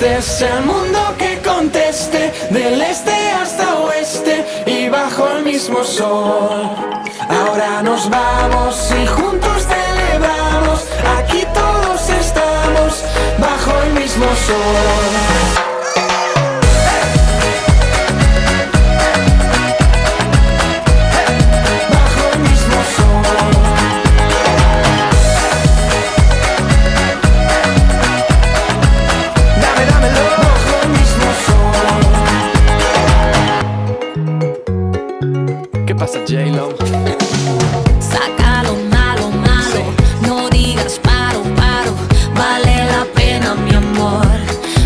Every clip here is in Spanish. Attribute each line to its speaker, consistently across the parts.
Speaker 1: este es el mundo que conteste, del este hasta oeste y bajo el mismo sol. Ahora nos vamos y juntos celebramos, aquí todos estamos bajo el mismo sol.
Speaker 2: ¿Qué pasa, J-Lo?
Speaker 3: Saca lo malo, malo, no digas paro, paro. Vale la pena, mi amor,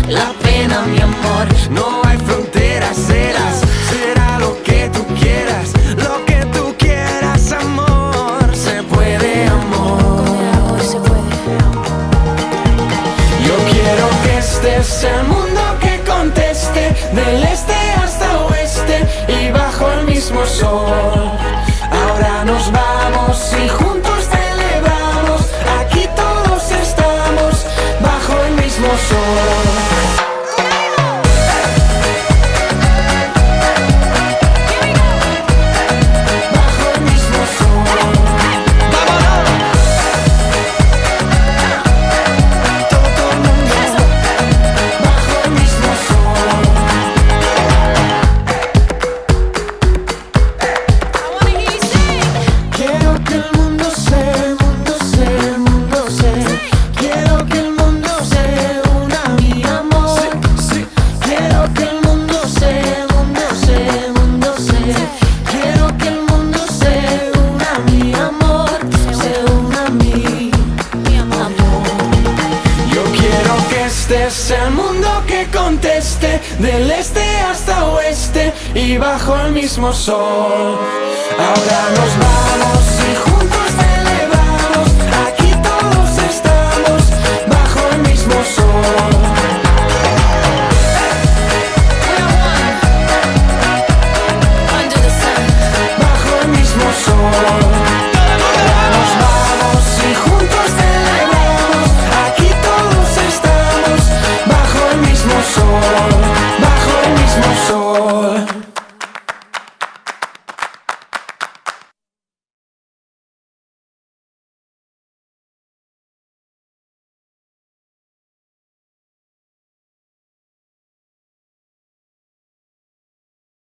Speaker 3: la pena, mi amor.
Speaker 1: No hay fronteras, será lo que tú quieras, lo que tú quieras, amor. Se puede, amor.
Speaker 3: Se puede.
Speaker 1: Yo quiero que este es el mundo que conteste, del este hasta oeste y bajo el mismo sol. Ahora nos vamos y juntos celebramos, aquí todos estamos bajo el mismo sol. Este es el mundo que conteste, del este hasta oeste y bajo el mismo sol. Ahora nos vamos y juntos celebramos, aquí todos estamos bajo el mismo sol.